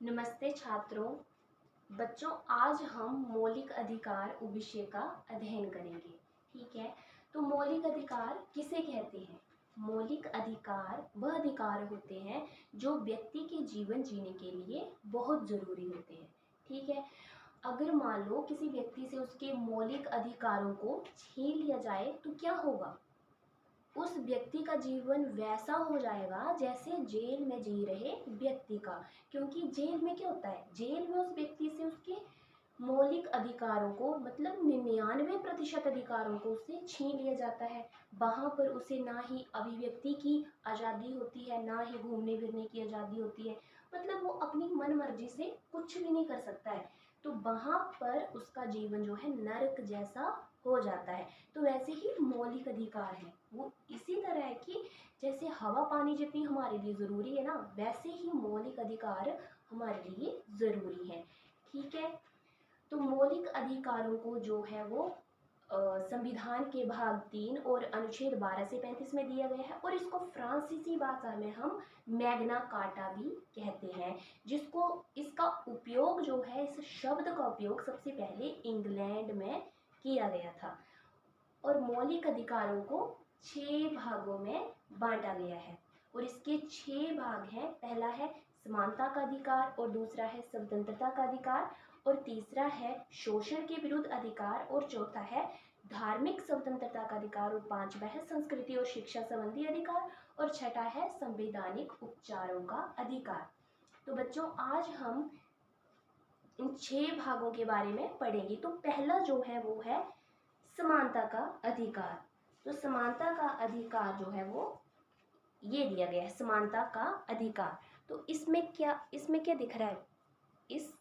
नमस्ते छात्रों। बच्चों, आज हम मौलिक अधिकार विषय का अध्ययन करेंगे। ठीक है, तो मौलिक अधिकार किसे कहते हैं? मौलिक अधिकार वह अधिकार होते हैं जो व्यक्ति के जीवन जीने के लिए बहुत ज़रूरी होते हैं। ठीक है, अगर मान लो किसी व्यक्ति से उसके मौलिक अधिकारों को छीन लिया जाए तो क्या होगा? उस व्यक्ति का जीवन वैसा हो जाएगा जैसे जेल में जी रहे व्यक्ति का। क्योंकि जेल में क्या होता है, जेल में उस व्यक्ति से उसके मौलिक अधिकारों को मतलब 99% अधिकारों को उससे छीन लिया जाता है। वहां पर उसे ना ही अभिव्यक्ति की आज़ादी होती है, ना ही घूमने फिरने की आज़ादी होती है। मतलब वो अपनी मन मर्जी से कुछ भी नहीं कर सकता है। तो वहां पर उसका जीवन जो है नरक जैसा हो जाता है। तो वैसे ही मौलिक अधिकार है वो इसी तरह है कि जैसे हवा पानी जितनी हमारे लिए ज़रूरी है ना, वैसे ही मौलिक अधिकार हमारे लिए ज़रूरी है। ठीक है, तो मौलिक अधिकारों को जो है वो संविधान के भाग 3 और अनुच्छेद 12 से 35 में दिया गया है। और इसको फ्रांसीसी भाषा में हम मैग्ना कार्टा भी कहते हैं, जिसको इसका उपयोग जो है, इस शब्द का उपयोग सबसे पहले इंग्लैंड में किया गया था। और मौलिक अधिकारों को 6 भागों में बांटा गया है। और इसके 6 भाग हैं। पहला है समानता का अधिकार, और दूसरा है स्वतंत्रता का अधिकार, और तीसरा है शोषण के विरुद्ध अधिकार, और चौथा है धार्मिक स्वतंत्रता का अधिकार, और पांचवा है संस्कृति और शिक्षा संबंधी अधिकार, और छठा है संवैधानिक उपचारों का अधिकार। तो बच्चों, आज हम इन 6 भागों के बारे में पढ़ेंगे। तो पहला जो है वो है समानता का अधिकार। तो समानता का अधिकार जो है वो ये दिया गया है, समानता का अधिकार। तो इसमें क्या दिख रहा है? इस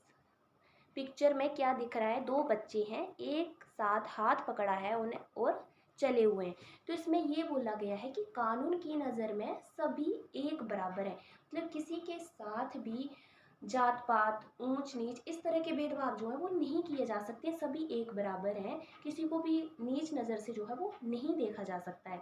पिक्चर में क्या दिख रहा है? दो बच्चे हैं, एक साथ हाथ पकड़ा है उन्हें और चले हुए हैं। तो इसमें ये बोला गया है कि कानून की नज़र में सभी एक बराबर है। मतलब किसी के साथ भी जात पात ऊंच नीच इस तरह के भेदभाव जो है वो नहीं किए जा सकते। सभी एक बराबर हैं, किसी को भी नीच नज़र से जो है वो नहीं देखा जा सकता है।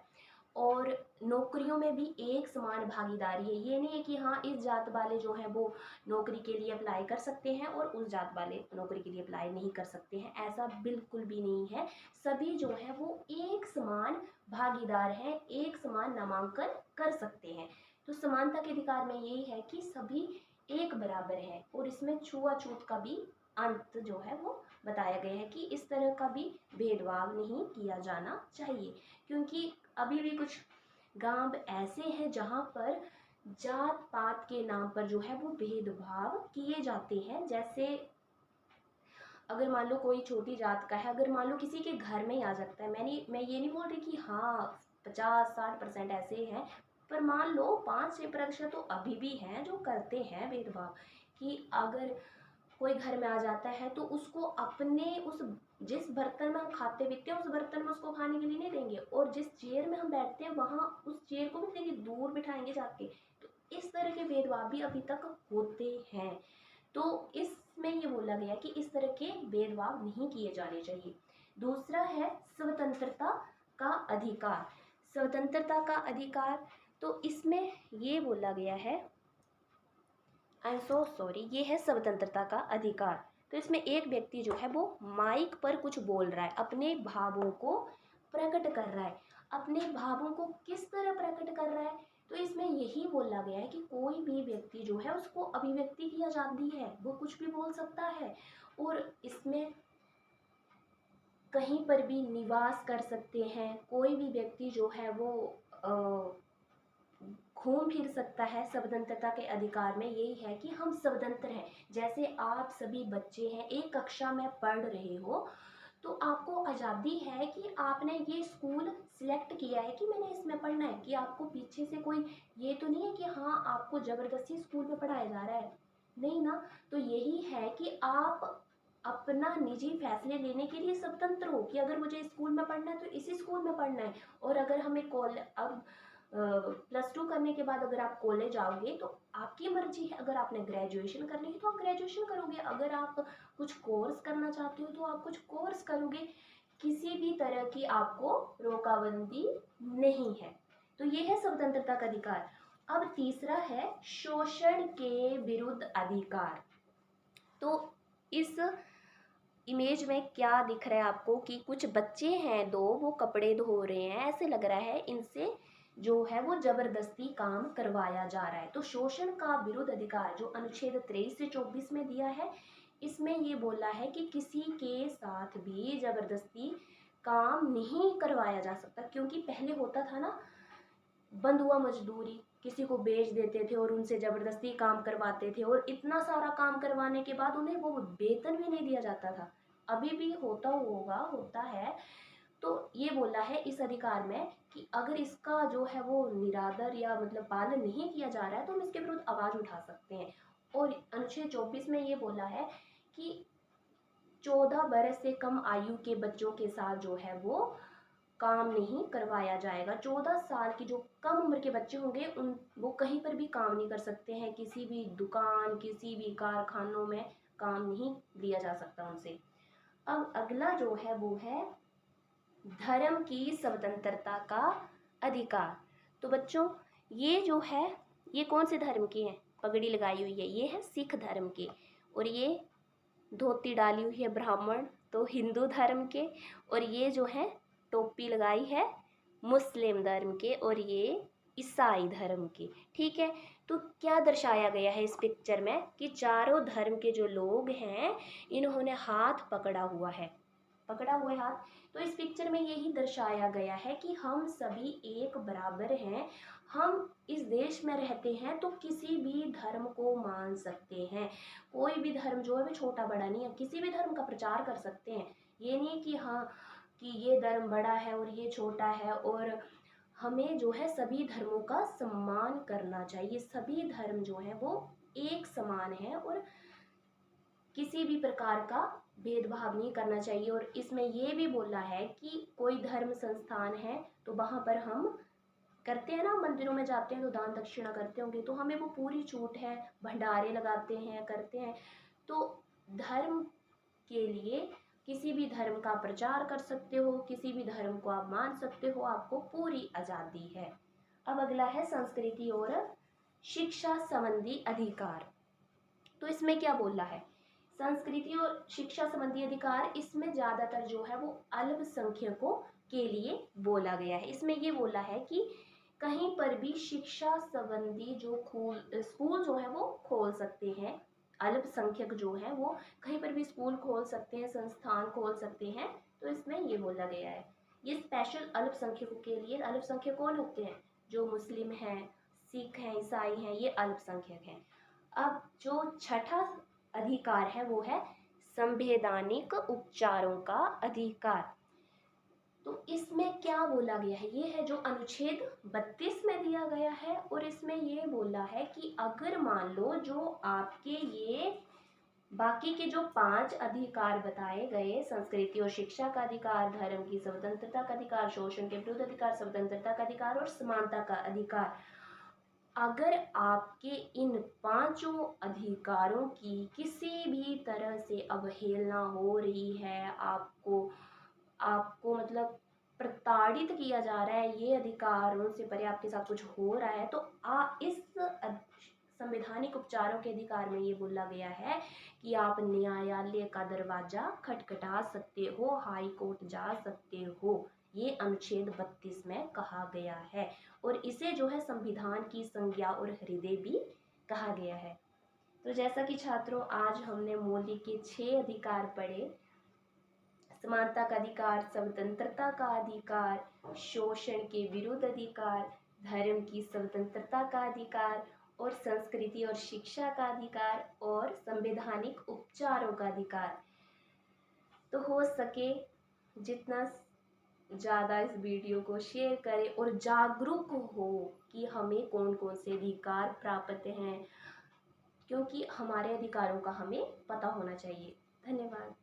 और नौकरियों में भी एक समान भागीदारी है। ये नहीं है कि हाँ, इस जात वाले जो हैं वो नौकरी के लिए अप्लाई कर सकते हैं और उस जात वाले नौकरी के लिए अप्लाई नहीं कर सकते हैं। ऐसा बिल्कुल भी नहीं है। सभी जो है वो एक समान भागीदार हैं, एक समान नामांकन कर सकते हैं। तो समानता के अधिकार में यही है कि सभी एक बराबर है। और इसमें छुआछूत का भी अंत जो है वो बताया गया है कि इस तरह का भी भेदभाव नहीं किया जाना चाहिए। क्योंकि अभी भी कुछ गांव ऐसे हैं जहाँ पर जात पात के नाम पर जो है वो भेदभाव किए जाते हैं। जैसे अगर मान लो कोई छोटी जात का है, अगर मान लो किसी के घर में ही आ जाता है, मैं ये नहीं बोल रही कि हाँ 50-60% ऐसे हैं, पर मान लो 5-6% तो अभी भी हैं जो करते हैं भेदभाव। कि अगर कोई घर में आ जाता है तो उसको अपने उस जिस बर्तन में हम खाते पीते हैं उस बर्तन में उसको खाने के लिए नहीं देंगे, और जिस चेयर में हम बैठते हैं वहाँ उस चेयर को भी देंगे, दूर बिठाएंगे जाके। तो इस तरह के भेदभाव भी अभी तक होते हैं। तो इसमें ये बोला गया कि इस तरह के भेदभाव नहीं किए जाने चाहिए। दूसरा है स्वतंत्रता का अधिकार। स्वतंत्रता का अधिकार, तो इसमें ये बोला गया है, आई एम सो सॉरी, ये है स्वतंत्रता का अधिकार। तो इसमें एक व्यक्ति जो है वो माइक पर कुछ बोल रहा है, अपने भावों को प्रकट कर रहा है। अपने भावों को किस तरह प्रकट कर रहा है? तो इसमें यही बोला गया है कि कोई भी व्यक्ति जो है उसको अभिव्यक्ति की आज़ादी है, वो कुछ भी बोल सकता है। और इसमें कहीं पर भी निवास कर सकते हैं। कोई भी व्यक्ति जो है वो घूम फिर सकता है। स्वतंत्रता के अधिकार में यही है कि हम स्वतंत्र हैं। जैसे आप सभी बच्चे हैं, एक कक्षा में पढ़ रहे हो, तो आपको आज़ादी है कि आपने ये स्कूल सिलेक्ट किया है कि मैंने इसमें पढ़ना है। कि आपको पीछे से कोई ये तो नहीं है कि हाँ आपको ज़बरदस्ती स्कूल में पढ़ाया जा रहा है, नहीं ना। तो यही है कि आप अपना निजी फैसले लेने के लिए स्वतंत्र हो कि अगर मुझे स्कूल में पढ़ना है तो इसी स्कूल में पढ़ना है। और अगर हमें अब +2 करने के बाद अगर आप कॉलेज आओगे तो आपकी मर्जी है। अगर आपने ग्रेजुएशन करनी है तो आप ग्रेजुएशन करोगे, अगर आप कुछ कोर्स करना चाहते हो तो आप कुछ कोर्स करोगे। किसी भी तरह की आपको रोकाबंदी नहीं है। तो ये है स्वतंत्रता का अधिकार। अब तीसरा है शोषण के विरुद्ध अधिकार। तो इस इमेज में क्या दिख रहा है आपको कि कुछ बच्चे हैं दो, वो कपड़े धो रहे हैं, ऐसे लग रहा है इनसे जो है वो जबरदस्ती काम करवाया जा रहा है। तो शोषण का विरुद्ध अधिकार जो अनुच्छेद 23 से 24 में दिया है, इसमें ये बोला है कि किसी के साथ भी जबरदस्ती काम नहीं करवाया जा सकता। क्योंकि पहले होता था ना, बंधुआ मजदूरी, किसी को बेच देते थे और उनसे जबरदस्ती काम करवाते थे, और इतना सारा काम करवाने के बाद उन्हें वो वेतन भी नहीं दिया जाता था। अभी भी होता होगा, होता है। तो ये बोला है इस अधिकार में कि अगर इसका जो है वो निरादर या मतलब पालन नहीं किया जा रहा है तो हम इसके विरुद्ध आवाज उठा सकते हैं। और अनुच्छेद 24 में ये बोला है कि 14 बरस से कम आयु के बच्चों के साथ जो है वो काम नहीं करवाया जाएगा। 14 साल की जो कम उम्र के बच्चे होंगे उन वो कहीं पर भी काम नहीं कर सकते हैं, किसी भी दुकान, किसी भी कारखानों में काम नहीं लिया जा सकता उनसे। अब अगला जो है वो है धर्म की स्वतंत्रता का अधिकार। तो बच्चों ये जो है, ये कौन से धर्म की है, पगड़ी लगाई हुई है, ये है सिख धर्म के, और ये धोती डाली हुई है ब्राह्मण तो हिंदू धर्म के, और ये जो है टोपी लगाई है मुस्लिम धर्म के, और ये ईसाई धर्म के। ठीक है, तो क्या दर्शाया गया है इस पिक्चर में कि चारों धर्म के जो लोग हैं इन्होंने हाथ पकड़ा हुआ है, पकड़ा हुआ है हाथ। तो इस पिक्चर में यही दर्शाया गया है कि हम सभी एक बराबर हैं, हम इस देश में रहते हैं तो किसी भी धर्म को मान सकते हैं। कोई भी धर्म जो है वो छोटा बड़ा नहीं है, किसी भी धर्म का प्रचार कर सकते हैं। ये नहीं कि हाँ कि ये धर्म बड़ा है और ये छोटा है, और हमें जो है सभी धर्मों का सम्मान करना चाहिए। सभी धर्म जो है वो एक समान है और किसी भी प्रकार का भेदभाव नहीं करना चाहिए। और इसमें ये भी बोला है कि कोई धर्म संस्थान है तो वहाँ पर हम करते हैं ना, मंदिरों में जाते हैं तो दान दक्षिणा करते होंगे, तो हमें वो पूरी छूट है, भंडारे लगाते हैं, करते हैं। तो धर्म के लिए किसी भी धर्म का प्रचार कर सकते हो, किसी भी धर्म को आप मान सकते हो, आपको पूरी आज़ादी है। अब अगला है संस्कृति और शिक्षा संबंधी अधिकार। तो इसमें क्या बोला है, संस्कृति और शिक्षा संबंधी अधिकार, इसमें ज़्यादातर जो है वो अल्पसंख्यकों के लिए बोला गया है। इसमें ये बोला है कि कहीं पर भी शिक्षा संबंधी जो स्कूल जो है वो खोल सकते हैं, अल्पसंख्यक जो है वो कहीं पर भी स्कूल खोल सकते हैं, संस्थान खोल सकते हैं। तो इसमें ये बोला गया है ये स्पेशल अल्पसंख्यकों के लिए। अल्पसंख्यक कौन होते हैं, जो मुस्लिम हैं, सिख हैं, ईसाई हैं, ये अल्पसंख्यक हैं। अब जो छठा अधिकार है वो है संवैधानिक उपचारों का अधिकार। तो इसमें क्या बोला गया है, ये है जो अनुच्छेद 32 में दिया गया है, और इसमें ये बोला है कि अगर मान लो जो आपके ये बाकी के जो 5 अधिकार बताए गए, संस्कृति और शिक्षा का अधिकार, धर्म की स्वतंत्रता का अधिकार, शोषण के विरुद्ध अधिकार, स्वतंत्रता का अधिकार और समानता का अधिकार, अगर आपके इन 5 अधिकारों की किसी भी तरह से अवहेलना हो रही है, आपको मतलब प्रताड़ित किया जा रहा है, ये अधिकारों से परे आपके साथ कुछ हो रहा है, तो इस संवैधानिक उपचारों के अधिकार में ये बोला गया है कि आप न्यायालय का दरवाजा खटखटा सकते हो, हाई कोर्ट जा सकते हो। ये अनुच्छेद 32 में कहा गया है, और इसे जो है संविधान की संज्ञा और हृदय भी कहा गया है। तो जैसा कि छात्रों आज हमने मौलिक के 6 अधिकार पढ़े, समानता का अधिकार, स्वतंत्रता का अधिकार, शोषण के विरुद्ध अधिकार, धर्म की स्वतंत्रता का अधिकार, और संस्कृति और शिक्षा का अधिकार, और संवैधानिक उपचारों का अधिकार। तो हो सके जितना ज़्यादा इस वीडियो को शेयर करें और जागरूक हो कि हमें कौन कौन से अधिकार प्राप्त हैं, क्योंकि हमारे अधिकारों का हमें पता होना चाहिए। धन्यवाद।